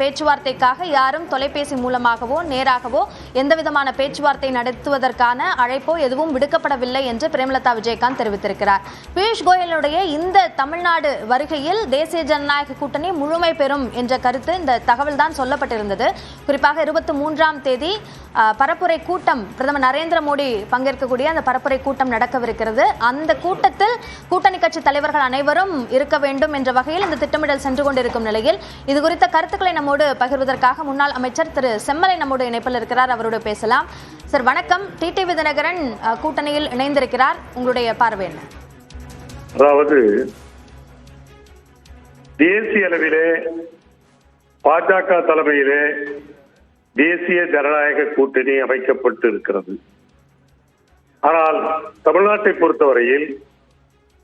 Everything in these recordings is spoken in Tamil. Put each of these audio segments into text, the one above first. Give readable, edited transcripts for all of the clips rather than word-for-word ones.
பேச்சுவார்த்தைக்காக யாரும் தொலைபேசி மூலமாகவோ நேராகவோ எந்த விதமான பேச்சுவார்த்தை நடத்துவதற்கான அழைப்போ எதுவும் விடுக்கப்படவில்லை என்று பிரேமலதா விஜயகாந்த் தெரிவித்திருக்கிறார். பியூஷ் கோயலுடைய இந்த தமிழ்நாடு வருகையில் தேசிய ஜனநாயக கூட்டணி முழுமை பெறும் என்ற கருத்து, இந்த தகவல் தான் சொல்லப்பட்டிருந்தது. குறிப்பாக 23ஆம் தேதி பரப்புரை கூட்டம், பிரதமர் நரேந்திர மோடி பங்கேற்கக்கூடிய அந்த பரப்புரை கூட்டம் நடக்கவிருக்கிறது. அந்த கூட்டத்தில் கூட்டணி கட்சி தலைவர்கள் அனைவரும் இருக்க வேண்டும் என்ற வகையில் இந்த திட்டமிடல் சென்று கொண்டிருக்கும் நிலையில் இது குறித்த கருத்துக்களை நம்மோடு பகிர்வதற்காக முன்னாள் அமைச்சர் திரு செம்மலை நம்மோடு இணைப்பில் இருக்கிறார். அவரோடு பேசலாம். சார் வணக்கம். டிடிவி தினகரன் கூட்டணியில் இணைந்திருக்கிறார், உங்களுடைய பார்வை என்ன? அதாவது தேசிய அளவிலே பாஜக தலைமையிலே தேசிய ஜனநாயக கூட்டணி அமைக்கப்பட்டு இருக்கிறது. ஆனால் தமிழ்நாட்டை பொறுத்தவரையில்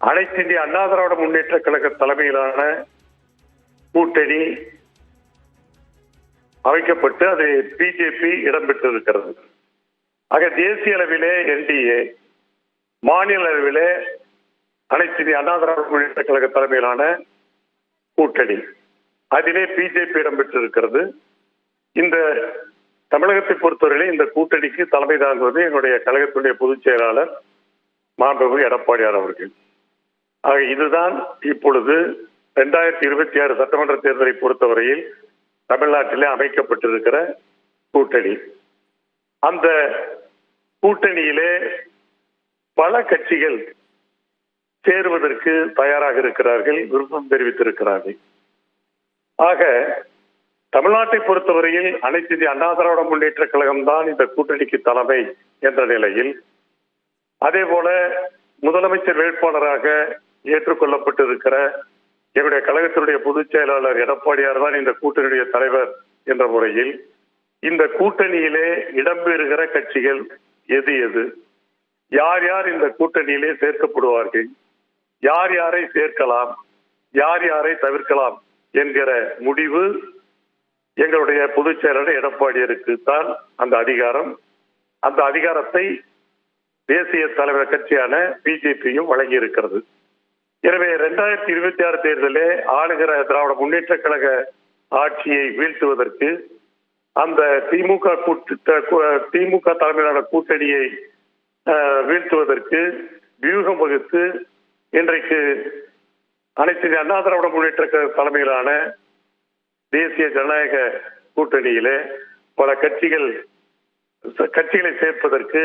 அனைத்து இந்திய அண்ணா திராவிட முன்னேற்ற கழக தலைமையிலான கூட்டணி அமைக்கப்பட்டு அது பிஜேபி இடம்பெற்றிருக்கிறது. ஆக தேசிய அளவிலே என்டிஏ, மாநில அளவிலே அனைத்து இந்திய அண்ணா திராவிட முன்னேற்ற கழக தலைமையிலான கூட்டணி, அதிலே பிஜேபி இடம்பெற்றிருக்கிறது. இந்த தமிழகத்தை பொறுத்தவரையிலே இந்த கூட்டணிக்கு தலைமை தாங்குவது என்னுடைய கழகத்துடைய பொதுச் செயலாளர் மாண்புமிகு எடப்பாடியார் அவர்கள். ஆக இதுதான் இப்பொழுது 2026 சட்டமன்ற தேர்தலை பொறுத்தவரையில் தமிழ்நாட்டிலே அமைக்கப்பட்டிருக்கிற கூட்டணி. அந்த கூட்டணியிலே பல கட்சிகள் சேருவதற்கு தயாராக இருக்கிறார்கள், விருப்பம் தெரிவித்திருக்கிறார்கள். ஆக தமிழ்நாட்டை பொறுத்தவரையில் அனைத்து இந்திய அண்ணா திராவிட முன்னேற்ற கழகம் தான் இந்த கூட்டணிக்கு தலைமை என்ற நிலையில், அதே போல முதலமைச்சர் வேட்பாளராக ஏற்றுக்கொள்ளப்பட்டிருக்கிற என்னுடைய கழகத்தினுடைய பொதுச் செயலாளர் எடப்பாடியார் தான் இந்த கூட்டணியுடைய தலைவர் என்ற முறையில் இந்த கூட்டணியிலே இடம்பெறுகிற கட்சிகள் எது எது, யார் யார் இந்த கூட்டணியிலே சேர்க்கப்படுவார்கள், யார் யாரை சேர்க்கலாம், யார் யாரை தவிர்க்கலாம் என்கிற முடிவு எங்களுடைய பொதுச் செயலாளர் எடப்பாடியாருக்கு தான் அந்த அதிகாரம். அந்த அதிகாரத்தை தேசிய தலைவர் கட்சியான பிஜேபியும் வழங்கி இருக்கிறது. எனவே 2026 தேர்தலில் ஆளுகிற திராவிட முன்னேற்ற கழக ஆட்சியை வீழ்த்துவதற்கு, அந்த திமுக தலைமையிலான கூட்டணியை வீழ்த்துவதற்கு வியூகம் வகுத்து இன்றைக்கு அனைத்து அண்ணா திராவிட முன்னேற்ற கழக தலைமையிலான தேசிய ஜனநாயக கூட்டணியிலே பல கட்சிகளை சேர்ப்பதற்கு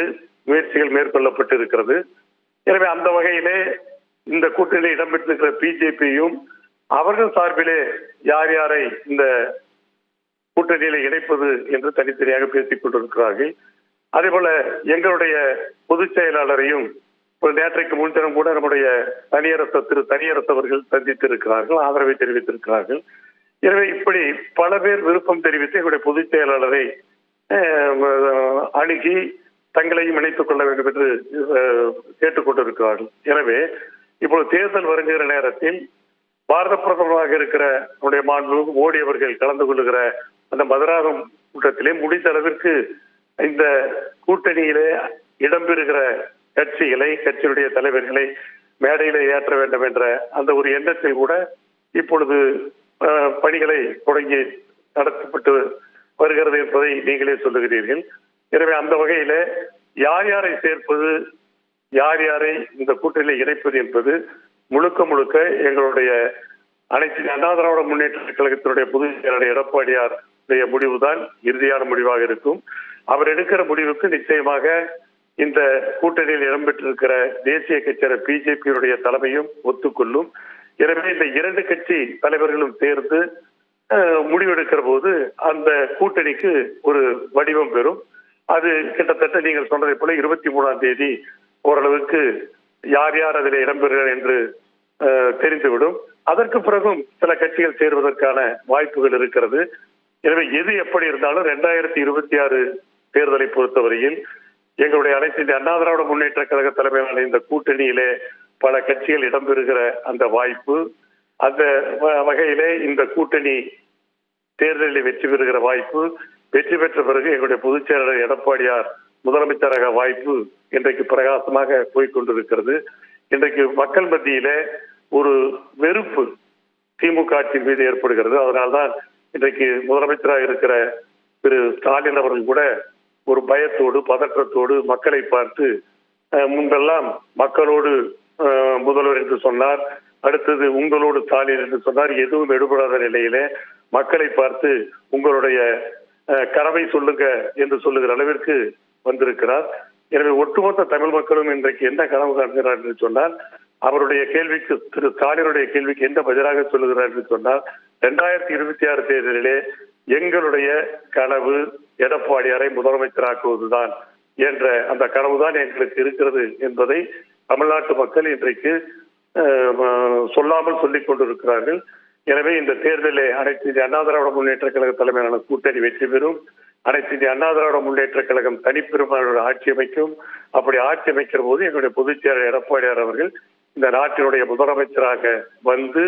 முயற்சிகள் மேற்கொள்ளப்பட்டு இருக்கிறது. எனவே அந்த வகையிலே இந்த கூட்டணியில் இடம்பெற்றிருக்கிற பிஜேபியும் அவர்கள் சார்பிலே யார் யாரை இந்த கூட்டணியில இணைப்பது என்று தனித்தனியாக பேசிக் கொண்டிருக்கிறார்கள். அதே போல எங்களுடைய பொதுச் செயலாளரையும் நேற்றைக்கு முன்தினம் கூட நம்முடைய தனியரசு அவர்கள் சந்தித்திருக்கிறார்கள், ஆதரவை தெரிவித்திருக்கிறார்கள். எனவே இப்படி பல பேர் விருப்பம் தெரிவித்து எங்களுடைய பொதுச் செயலாளரை அணுகி தங்களையும் இணைத்துக் கொள்ள வேண்டும் என்று கேட்டுக்கொண்டிருக்கிறார்கள். எனவே இப்போது தேர்தல் வருகிற நேரத்தில் பாரத பிரதமராக இருக்கிற நம்முடைய மாண்புமிகு மோடி அவர்கள் கலந்து கொள்ளுகிற அந்த மதுராகம் கூட்டத்திலே முடிந்த அளவிற்கு இந்த கூட்டணியிலே இடம்பெறுகிற கட்சியினுடைய தலைவர்களை மேடையிலே ஏற்ற வேண்டும் என்ற அந்த ஒரு எண்ணத்தில் கூட இப்பொழுது பணிகளை தொடங்கி நடத்தப்பட்டு வருகிறது என்பதை நீங்களே சொல்லுகிறீர்கள். எனவே அந்த வகையில யார் யாரை சேர்ப்பது, யார் யாரை இந்த கூட்டணியில் இணைப்பது என்பது முழுக்க முழுக்க எங்களுடைய அனைத்து அண்ணா திராவிட முன்னேற்ற கழகத்தினுடைய பொதுச் செயலாளர் எடப்பாடியார் முடிவுதான் இறுதியான முடிவாக இருக்கும். அவர் எடுக்கிற முடிவுக்கு நிச்சயமாக இந்த கூட்டணியில் இடம்பெற்றிருக்கிற தேசிய கட்சியான பிஜேபியுடைய தலைமையும் ஒத்துக்கொள்ளும். எனவே இந்த இரண்டு கட்சி தலைவர்களும் சேர்ந்து முடிவெடுக்கிற போது அந்த கூட்டணிக்கு ஒரு வடிவம் பெறும். அது கிட்டத்தட்ட நீங்கள் சொன்னதை போல 23ஆம் தேதி ஓரளவுக்கு யார் யார் அதில் இடம்பெறுகிறார் என்று தெரிந்துவிடும். அதற்கு பிறகும் சில கட்சிகள் சேருவதற்கான வாய்ப்புகள் இருக்கிறது. எனவே எது எப்படி இருந்தாலும் 2026 தேர்தலை பொறுத்தவரையில் எங்களுடைய அனைத்து இந்திய அண்ணா திராவிட முன்னேற்ற கழக தலைமையிலான இந்த கூட்டணியிலே பல கட்சிகள் இடம்பெறுகிற அந்த வாய்ப்பு, அந்த வகையிலே இந்த கூட்டணி தேர்தலில் வெற்றி பெறுகிற வாய்ப்பு, வெற்றி பெற்ற பிறகு எங்களுடைய பொதுச் செயலாளர் எடப்பாடியார் முதலமைச்சராக வாய்ப்பு இன்றைக்கு பிரகாசமாக போய்கொண்டிருக்கிறது. இன்றைக்கு மக்கள் மத்தியிலே ஒரு வெறுப்பு திமுக ஆட்சியின் மீது ஏற்படுகிறது. அதனால்தான் இன்றைக்கு முதலமைச்சராக இருக்கிற திரு ஸ்டாலின் அவர்கள் கூட ஒரு பயத்தோடு பதற்றத்தோடு மக்களை பார்த்து முன்பெல்லாம் மக்களோடு முதல்வர் என்று சொன்னார், அடுத்தது உங்களோடு ஸ்டாலின் என்று சொன்னார். எதுவும் எடுபடாத நிலையிலே மக்களை பார்த்து உங்களுடைய கனவை சொல்லுங்க என்று சொல்லுகிற அளவிற்கு வந்திருக்கிறார். எனவே ஒட்டுமொத்த தமிழ் மக்களும் இன்றைக்கு என்ன கனவு காண்கிறார் என்று சொன்னால், அவருடைய கேள்விக்கு திரு ஸ்டாலினுடைய கேள்விக்கு என்ன பதிலாக சொல்லுகிறார் என்று சொன்னால், 2026 தேர்தலிலே எங்களுடைய கனவு எடப்பாடியாரை முதலமைச்சராக்குவதுதான் என்ற அந்த கனவுதான் எங்களுக்கு இருக்கிறது என்பதை தமிழ்நாட்டு மக்கள் இன்றைக்கு சொல்லாமல் சொல்லிக் கொண்டிருக்கிறார்கள். எனவே இந்த தேர்தலில் அனைத்து இந்திய அண்ணா திராவிட முன்னேற்ற கழக தலைமையிலான கூட்டணி வெற்றி பெறும். அனைத்து இந்திய அண்ணா திராவிட முன்னேற்ற கழகம் தனிப்பெரும்பான்மையோட ஆட்சி அமைக்கும். அப்படி ஆட்சி அமைக்கிற போது எங்களுடைய பொதுச் செயலர் எடப்பாடியார் அவர்கள் இந்த நாட்டினுடைய முதலமைச்சராக வந்து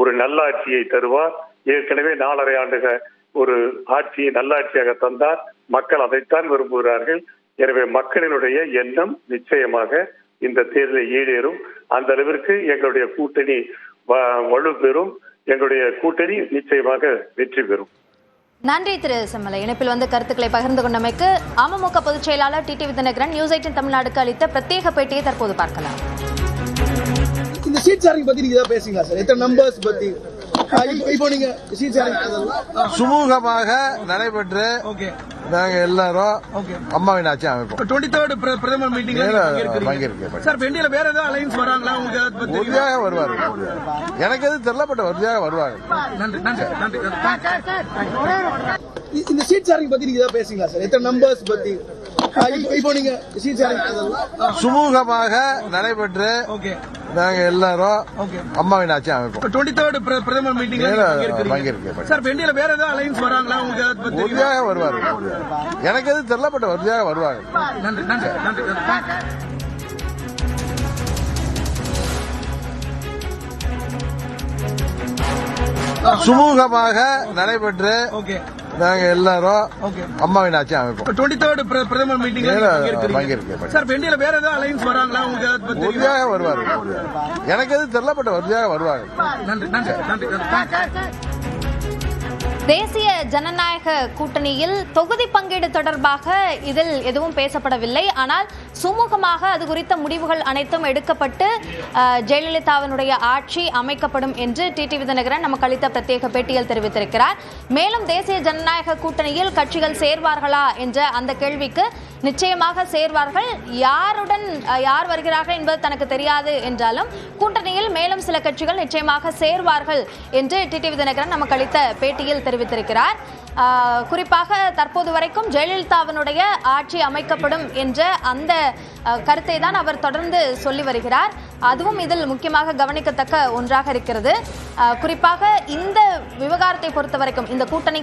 ஒரு நல்லாட்சியை தருவார். ஏற்கனவே 4.5 ஆண்டுகள் ஒரு ஆட்சியை நல்லாட்சியாக தந்தார். மக்கள் அதைத்தான் விரும்புகிறார்கள். எனவே மக்களினுடைய எண்ணம் நிச்சயமாக இந்த தேர்தலை ஈடேறும். அந்த அளவிற்கு எங்களுடைய கூட்டணி வலுப்பெறும். எங்களுடைய கூட்டணி நிச்சயமாக வெற்றி பெறும். நன்றி திரு செம்மலை. இணைப்பில் வந்து கருத்துக்களை பகிர்ந்து கொண்டமைக்கு அமமுக பொதுச் செயலாளர் டிடிவி தினகரன் நியூஸ் 18 தமிழ்நாடுக்கு அளித்த பிரத்யேக பேட்டியை தற்போது பார்க்கலாம். இந்த சீட் ஷேரிங் பத்தி நீங்க ஏதாவது பேசுங்களா சார்? எத்தனை நம்பர்ஸ் பத்தி இப்போ நீங்க சீட் ஷேரிங் சுமூகமாக நடைபெற்று நாங்க எல்லாரும் அம்மாவின் ஆட்சி அமைப்போம். 23rd பிரதமர் மீட்டிங்ல பங்கேற்க சார். பெண்டியில வேற ஏதாவது அலைன்ஸ் வராங்களா? உங்களுக்கு உறுதியாக வருவாரு. எனக்கு எது தெரியப்பட்ட உறுதியாக வருவாங்க. இந்த சீட் ஷேரிங் பத்தி நீங்க ஏதாவது பேசுங்களா சார்? எத்தனை நம்பர்ஸ் பத்தி இப்போ நீங்க சீட் ஷேரிங் சுமூகமாக நடைபெற்று நாங்க எல்லாரும் அம்மாவின் ஆட்சி அமைப்போம். 23rd பிரதமர் மீட்டிங்ல பங்கேற்க சார். பெண்டியில வேற ஏதாவது அலைன்ஸ் வராங்களா? உங்களுக்கு உறுதியாக வருவாரு. எனக்கு எது தெரியப்பட்ட உறுதியாக வருவாங்க. சுமூகமாக நடைபெற்று நாங்க எல்லாரும் அம்மாவின் ஆட்சி அமைப்போம். 23rd பிரதமர் மீட்டிங்ல பங்கேற்க சார். பெண்டியில வேற ஏதாவது அலைன்ஸ் வராங்களா? உங்களுக்கு உறுதியாக வருவாரு. எனக்கு எது தெரியப்பட்ட உறுதியாக வருவாங்க. தேசிய ஜனநாயக கூட்டணியில் தொகுதி பங்கீடு தொடர்பாக இதில் எதுவும் பேசப்படவில்லை. ஆனால் சுமூகமாக அது குறித்த முடிவுகள் அனைத்தும் எடுக்கப்பட்டு ஜெயலலிதாவினுடைய ஆட்சி அமைக்கப்படும் என்று டிடிவி தினகரன் நமக்கு அளித்த பிரத்யேக பேட்டியில் தெரிவித்திருக்கிறார். மேலும் தேசிய ஜனநாயக கூட்டணியில் கட்சிகள் சேர்வார்களா என்ற அந்த கேள்விக்கு நிச்சயமாக சேர்வார்கள். யார் வருகிறார்கள் என்பது தனக்கு தெரியாது என்றாலும் கூட்டணியில் மேலும் சில கட்சிகள் நிச்சயமாக சேர்வார்கள் என்று டிடிவி தினகரன் நமக்கு அளித்த பேட்டியில் தெரிவித்திருக்கிறார். குறிப்பாக தற்போது வரைக்கும் ஜெயலலிதாவினுடைய ஆட்சி அமைக்கப்படும் என்ற அந்த கருத்தை தான் அவர் தொடர்ந்து சொல்லி வருகிறார். அதுவும் இதில் முக்கியமாக கவனிக்கத்தக்க ஒன்றாக இருக்கிறது. குறிப்பாக இந்த விவகாரத்தை பொறுத்த வரைக்கும் இந்த கூட்டணியில்